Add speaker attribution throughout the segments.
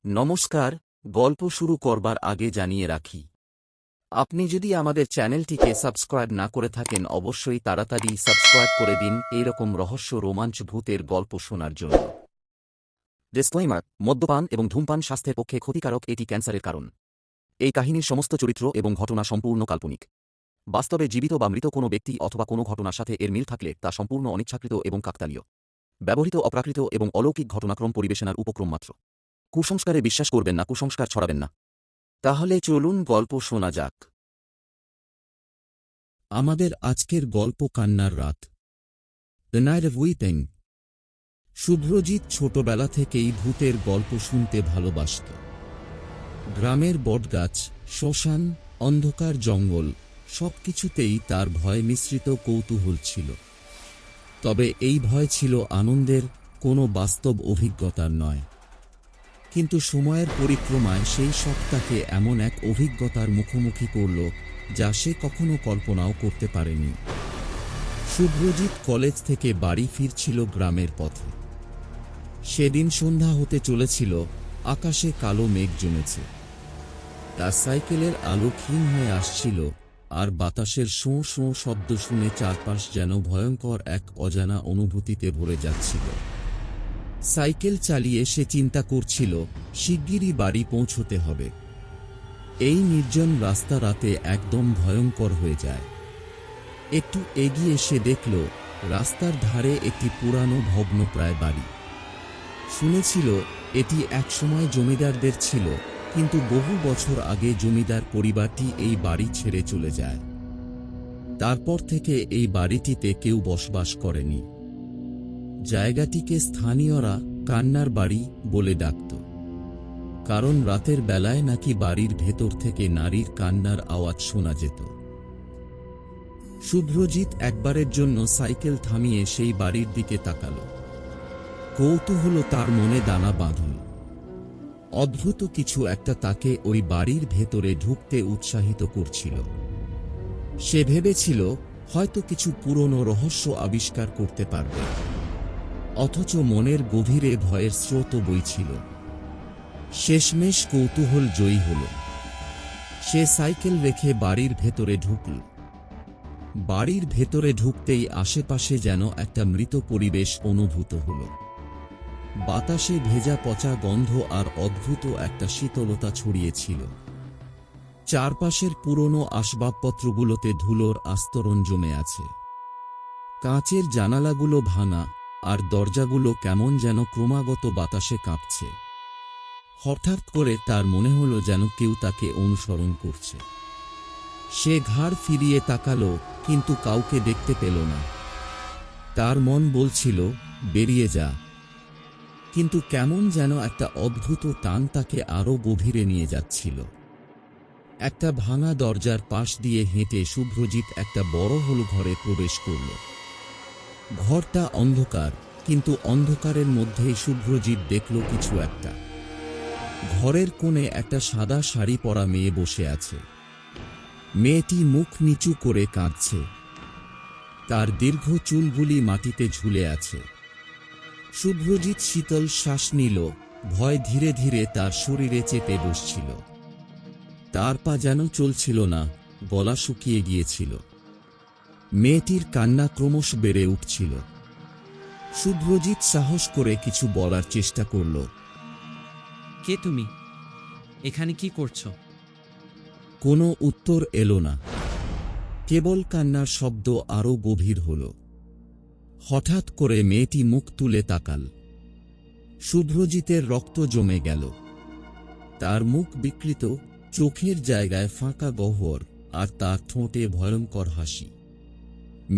Speaker 1: নমস্কার। গল্প শুরু করবার আগে জানিয়ে রাখি, আপনি যদি আমাদের চ্যানেলটিকে সাবস্ক্রাইব না করে থাকেন অবশ্যই তাড়াতাড়ি সাবস্ক্রাইব করে দিন এইরকম রহস্য রোমাঞ্চ ভূতের গল্প শোনার জন্য। ডিসক্লেইমার: মদ্যপান এবং ধূমপান স্বাস্থ্যের পক্ষে ক্ষতিকারক, এটি ক্যান্সারের কারণ। এই কাহিনীর সমস্ত চরিত্র এবং ঘটনা সম্পূর্ণ কাল্পনিক। বাস্তবে জীবিত বা মৃত কোনো ব্যক্তি অথবা কোনো ঘটনার সাথে এর মিল থাকলে তা সম্পূর্ণ অনিচ্ছাকৃত এবং কাকতালীয়। ব্যবহৃত অপ্রাকৃত এবং অলৌকিক ঘটনাক্রম পরিবেশনার উপক্রম মাত্র। কুসংস্কারে বিশ্বাস করবেন না, কুসংস্কার ছড়াবেন না। তাহলে চলুন গল্প শোনা যাক।
Speaker 2: আমাদের আজকের গল্প কান্নার রাত, the night of weeping. Subhrajit ছোটবেলা থেকেই ভূতের গল্প শুনতে ভালোবাসত। গ্রামের বটগাছ, শ্মশান, অন্ধকার জঙ্গল সবকিছুতেই তার ভয় মিশ্রিত কৌতূহল ছিল। তবে এই ভয় ছিল আনন্দের, কোনো বাস্তব অভিজ্ঞতার নয়। কিন্তু সময়ের পরিক্রমায় সেই সত্তাকে এমন এক অভিজ্ঞতার মুখোমুখি করল যা সে কখনো কল্পনাও করতে পারেনি। শুভ্রজিৎ কলেজ থেকে বাড়ি ফিরছিল গ্রামের পথে। সেদিন সন্ধ্যা হতে চলেছিল, আকাশে কালো মেঘ জমেছে। তার সাইকেলের আলো ক্ষীণ হয়ে আসছিল, আর বাতাসের শোঁ শোঁ শব্দ শুনে চারপাশ যেন ভয়ঙ্কর এক অজানা অনুভূতিতে ভরে যাচ্ছিল। সাইকেল চালিয়ে সে চিন্তা করছিল, শিগগিরই বাড়ি পৌঁছতে হবে। এই নির্জন রাস্তা রাতে একদম ভয়ঙ্কর হয়ে যায়। একটু এগিয়ে সে দেখল, রাস্তার ধারে একটি পুরানো ভগ্নপ্রায় বাড়ি। শুনেছিল এটি একসময় জমিদারদের ছিল, কিন্তু বহু বছর আগে জমিদার পরিবারটি এই বাড়ি ছেড়ে চলে যায়। তারপর থেকে এই বাড়িটিতে কেউ বসবাস করেনি। জায়গাটিকে স্থানীয়রা কান্নার বাড়ি বলে ডাকত, কারণ রাতের বেলায় নাকি বাড়ির ভেতর থেকে নারীর কান্নার আওয়াজ শোনা যেত। শুভ্রজিৎ একবারের জন্য সাইকেল থামিয়ে সেই বাড়ির দিকে তাকাল। কৌতূহল তার মনে দানা বাঁধল। অদ্ভুত কিছু একটা তাকে ওই বাড়ির ভেতরে ঢুকতে উৎসাহিত করছিল। সে ভেবেছিল হয়তো কিছু পুরনো রহস্য আবিষ্কার করতে পারবে। অথচ মনের গভীরে ভয়ের স্রোত বইছিল। শেষমেশ কৌতূহল জয়ী হল। সে সাইকেল রেখে বাড়ির ভেতরে ঢুকল। বাড়ির ভেতরে ঢুকতেই আশেপাশে যেন একটা মৃত পরিবেশ অনুভূত হল। বাতাসে ভেজা পচা গন্ধ আর অদ্ভুত একটা শীতলতা ছড়িয়েছিল। চারপাশের পুরনো আসবাবপত্রগুলোতে ধুলোর আস্তরণ জমে আছে। কাঁচের জানালাগুলো ভাঙা, আর দরজাগুলো কেমন যেন ক্রমাগত বাতাসে কাঁপছে। হঠাৎ করে তার মনে হলো যেন কেউ তাকে অনুসরণ করছে। সে ঘাড় ফিরিয়ে তাকালো, কিন্তু কাউকে দেখতে পেল না। তার মন বলছিল, বেরিয়ে যা। কিন্তু কেমন যেন একটা অদ্ভুত টান তাকে আরো গভীরে নিয়ে যাচ্ছিল। একটা ভাঙা দরজার পাশ দিয়ে হেঁটে শুভ্রজিৎ একটা বড় হল ঘরে প্রবেশ করল। ঘরটা অন্ধকার, কিন্তু অন্ধকারের মধ্যেই শুভ্রজিৎ দেখল কিছু একটা। ঘরের কোণে একটা সাদা শাড়ি পরা মেয়ে বসে আছে। মেয়েটি মুখ নিচু করে কাঁদছে। তার দীর্ঘ চুলগুলি মাটিতে ঝুলে আছে। শুভ্রজিৎ শীতল শ্বাস নিল, ভয় ধীরে ধীরে তার শরীরে চেপে বসছিল। তার পা যেন চলছিল না, গলা শুকিয়ে গিয়েছিল। মেয়েটির কান্না ক্রমশ বেড়ে উঠছিল। শুভ্রজিৎ সাহস করে কিছু বলার চেষ্টা করল।
Speaker 3: কে তুমি? এখানে কি করছো?
Speaker 2: কোনো উত্তর এলো না। কেবল কান্নার শব্দ আরো গভীর হল। হঠাৎ করে মেয়েটি মুখ তুলে তাকাল। শুভ্রজিতের রক্ত জমে গেল। তার মুখ বিকৃত, চোখের জায়গায় ফাঁকা গহ্বর, আর তার ঠোঁটে ভয়ঙ্কর হাসি।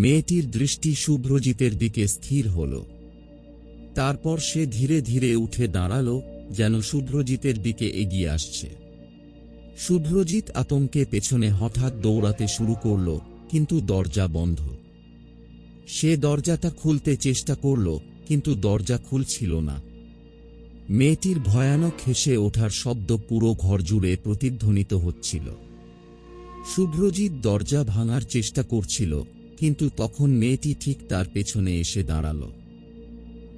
Speaker 2: মেয়েটির দৃষ্টি শুভ্রজিতের দিকে স্থির হল। তারপর সে ধীরে ধীরে উঠে দাঁড়াল, যেন শুভ্রজিতের দিকে এগিয়ে আসছে। শুভ্রজিৎ আতঙ্কে পেছনে হঠাৎ দৌড়াতে শুরু করল, কিন্তু দরজা বন্ধ। সে দরজাটা খুলতে চেষ্টা করল, কিন্তু দরজা খুলছিল না। মেয়েটির ভয়ানক হেসে ওঠার শব্দ পুরো ঘর জুড়ে প্রতিধ্বনিত হচ্ছিল। শুভ্রজিৎ দরজা ভাঙার চেষ্টা করছিল, কিন্তু তখন মেয়েটি ঠিক তার পেছনে এসে দাঁড়াল।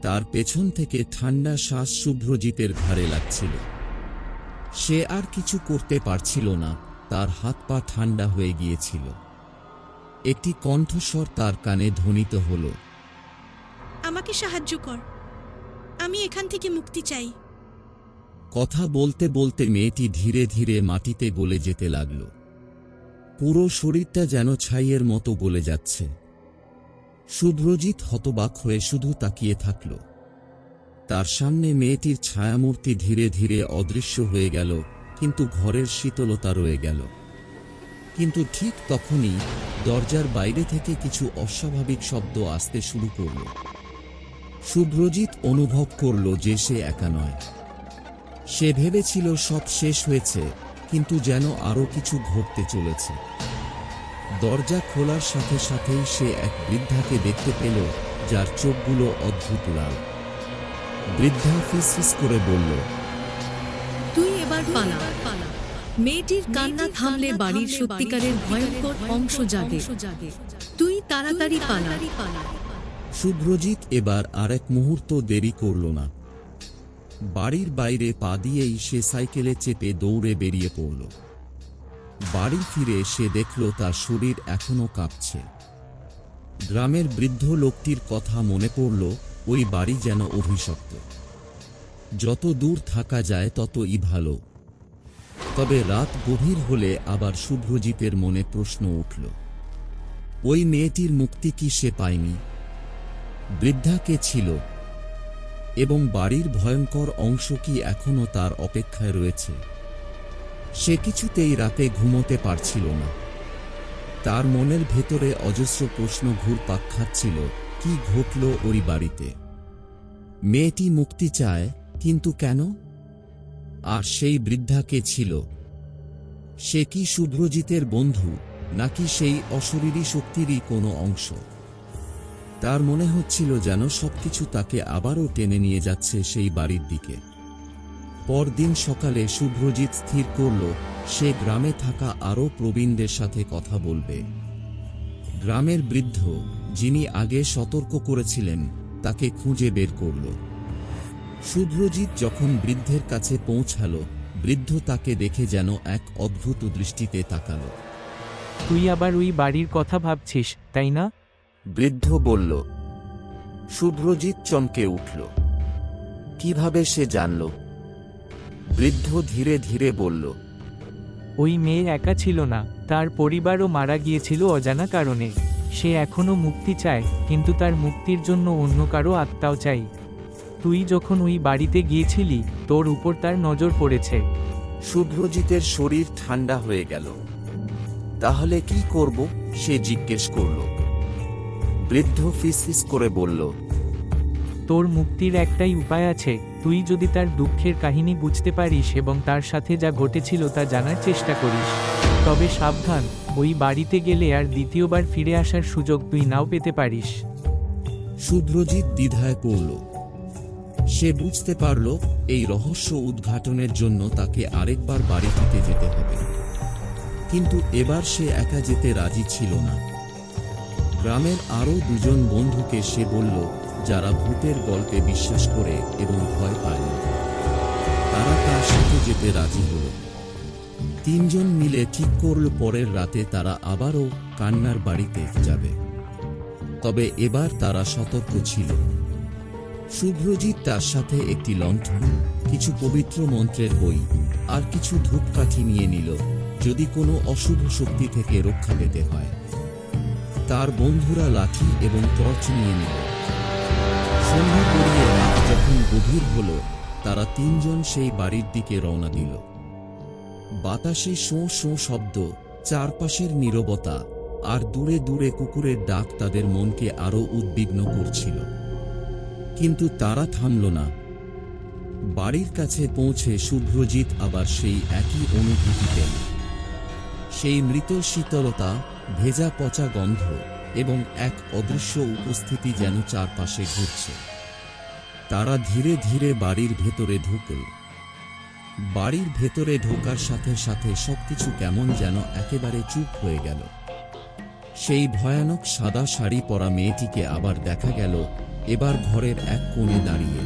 Speaker 2: তার পেছন থেকে ঠান্ডা শ্বাস শুভ্রজিতের ঘাড়ে লাগছিল। সে আর কিছু করতে পারছিল না, তার হাত পা ঠান্ডা হয়ে গিয়েছিল। একটি কণ্ঠস্বর তার কানে ধ্বনিত হল।
Speaker 4: আমাকে সাহায্য কর, আমি এখান থেকে মুক্তি চাই।
Speaker 2: কথা বলতে বলতে মেয়েটি ধীরে ধীরে মাটিতে গলে যেতে লাগল। পুরো শরীরটা যেন ছাইয়ের মতো গলে যাচ্ছে। শুভ্রজিৎ হতবাক হয়ে শুধু তাকিয়ে থাকল। তার সামনে মেয়েটির ছায়ামূর্তি ধীরে ধীরে অদৃশ্য হয়ে গেল, কিন্তু ঘরের শীতলতা রয়ে গেল। কিন্তু ঠিক তখনই দরজার বাইরে থেকে কিছু অস্বাভাবিক শব্দ আসতে শুরু করল। শুভ্রজিৎ অনুভব করল যে সে একা নয়। সে ভেবেছিল সব শেষ হয়েছে, কিন্তু যেন আরো কিছু ঘটতে চলেছে। দরজা খোলার সাথে সাথেই সে এক বৃদ্ধাকে দেখতে পেল, যার চোখগুলো অদ্ভুত লাল। বৃদ্ধা ফিসফিস করে বলল,
Speaker 5: তুই এবার পালা। মেয়েটির কান্না থামলে বাড়ির সত্যিকারের ভয়ঙ্কর অংশ জাগে। তুই তাড়াতাড়ি পালা।
Speaker 2: শুভ্রজিৎ এবার আরেক মুহূর্ত দেরি করল না। বাড়ির বাইরে পা দিয়েই সে সাইকেলে চেপে দৌড়ে বেরিয়ে পড়ল। বাড়ি ফিরে সে দেখল তার শরীর এখনো কাঁপছে। গ্রামের বৃদ্ধ লোকটির কথা মনে পড়ল, ওই বাড়ি যেন অভিশপ্ত। যত দূর থাকা যায় ততই ভালো। তবে রাত গভীর হলে আবার শুভ্রজিতের মনে প্রশ্ন উঠল, ওই মেয়েটির মুক্তি কি সে পায়নি? বৃদ্ধা কে ছিল? এবং বাড়ির ভয়ঙ্কর অংশ কি এখনো তার অপেক্ষায় রয়েছে? সে কিছুতেই রাতে ঘুমোতে পারছিল না। তার মনের ভেতরে অজস্র প্রশ্ন ঘুরপাক খাচ্ছিল, কি ঘটল ওই বাড়িতে? মেয়েটি মুক্তি চায়, কিন্তু কেন? আর সেই বৃদ্ধা কে ছিল? সে কি শুভ্রজিতের বন্ধু, নাকি সেই অশরীরী শক্তিরই কোনো অংশ? তার মনে হচ্ছিল যেন সবকিছু তাকে আবারও টেনে নিয়ে যাচ্ছে সেই বাড়ির দিকে। পরদিন সকালে শুভ্রজিৎ স্থির করল, সে গ্রামে থাকা আরও প্রবীণদের সাথে কথা বলবে। গ্রামের বৃদ্ধ, যিনি আগে সতর্ক করেছিলেন, তাকে খুঁজে বের করল। শুভ্রজিৎ যখন বৃদ্ধের কাছে পৌঁছাল, বৃদ্ধ তাকে দেখে যেন এক অদ্ভুত দৃষ্টিতে তাকাল।
Speaker 6: তুই আবার ওই বাড়ির কথা ভাবছিস, তাই না?
Speaker 1: বৃদ্ধ বলল। শুভ্রজিৎ চমকে উঠল। কিভাবে সে জানল? বৃদ্ধ ধীরে ধীরে বলল,
Speaker 6: ওই মেয়ে একা ছিল না, তার পরিবারও মারা গিয়েছিল অজানা কারণে। সে এখনো মুক্তি চায়, কিন্তু তার মুক্তির জন্য অন্য কারো আত্মাও চাই। তুই যখন ওই বাড়িতে গিয়েছিলি, তোর উপর তার নজর পড়েছে।
Speaker 1: শুভ্রজিতের শরীর ঠান্ডা হয়ে গেল। তাহলে কি করব? সে জিজ্ঞেস করল। বৃদ্ধ ফিসফিস করে বলল,
Speaker 6: তোর মুক্তির একটাই উপায় আছে। তুই যদি তার দুঃখের কাহিনী বুঝতে পারিস এবং তার সাথে যা ঘটেছিল তা জানার চেষ্টা করিস। তবে সাবধান, ওই বাড়িতে গেলে আর দ্বিতীয়বার ফিরে আসার সুযোগ তুই নাও পেতে পারিস।
Speaker 2: শুভ্রজিৎ দ্বিধায় পড়ল। সে বুঝতে পারল, এই রহস্য উদ্ঘাটনের জন্য তাকে আরেকবার বাড়িটিতে যেতে হবে। কিন্তু এবার সে একা যেতে রাজি ছিল না। গ্রামের আরও দুজন বন্ধুকে সে বলল, যারা ভূতের গল্পে বিশ্বাস করে এবং ভয় পায় না। তারা তার সাথে যেতে রাজি হল। তিনজন মিলে ঠিক করল পরের রাতে তারা আবারও কান্নার বাড়িতে যাবে। তবে এবার তারা সতর্ক ছিল। শুভ্রজিৎ তার সাথে একটি লণ্ঠন, কিছু পবিত্র মন্ত্রের বই আর কিছু ধূপকাঠি নিয়ে নিল, যদি কোনো অশুভ শক্তি থেকে রক্ষা পেতে হয়। তার বন্ধুরা লাঠি এবং টর্চ নিয়ে নিল। সন্ধ্যা গড়িয়ে রাত যখন গভীর হল, তারা তিনজন সেই বাড়ির দিকে রওনা দিল। বাতাসে শোঁ শোঁ শব্দ, চারপাশের নীরবতা আর দূরে দূরে কুকুরের ডাক তাদের মনকে আরো উদ্বিগ্ন করছিল। কিন্তু তারা থামল না। বাড়ির কাছে পৌঁছে শুভ্রজিৎ আবার সেই একই অনুভূতি পেল। সেই মৃত শীতলতা, ভেজা পচা গন্ধ এবং এক অদৃশ্য উপস্থিতি যেন চারপাশে ঘুরছে। তারা ধীরে ধীরে বাড়ির ভেতরে ঢুকল। বাড়ির ভেতরে ঢোকার সাথে সাথে সবকিছু কেমন যেন একেবারে চুপ হয়ে গেল। সেই ভয়ানক সাদা শাড়ি পরা মেয়েটিকে আবার দেখা গেল, এবার ঘরের এক কোণে দাঁড়িয়ে।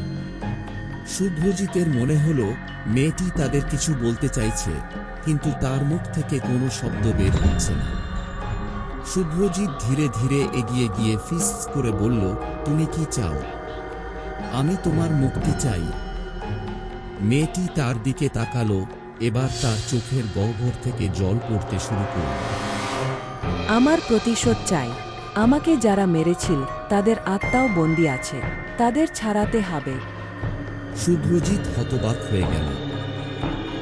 Speaker 2: শুভ্রজিতের মনে হলো মেয়েটি তাদের কিছু বলতে চাইছে, কিন্তু তার মুখ থেকে কোনো শব্দ বের হচ্ছে না। শুভ্রজিৎ ধীরে ধীরে এগিয়ে গিয়ে ফিস করে বলল, তুমি কি চাও? আমি তোমার মুক্তি চাই। মেয়েটি তার দিকে তাকালো, এবার তার চোখের গহ্বর থেকে জল পড়তে শুরু করল।
Speaker 7: আমার প্রতিশোধ চাই। আমাকে যারা মেরেছিল তাদের আত্মাও বন্দী আছে, তাদের ছাড়াতে হবে।
Speaker 2: শুভ্রজিৎ হতবাক হয়ে গেল।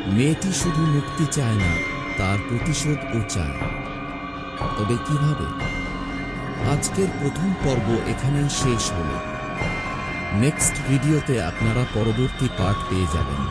Speaker 2: মেয়েটি শুধু মুক্তি চায় না, তার প্রতিশোধও চায়। তবে কিভাবে? আজকের প্রথম পর্ব এখানেই শেষ হলো। নেক্সট ভিডিওতে আপনারা পরবর্তী পার্ট পেয়ে যাবেন।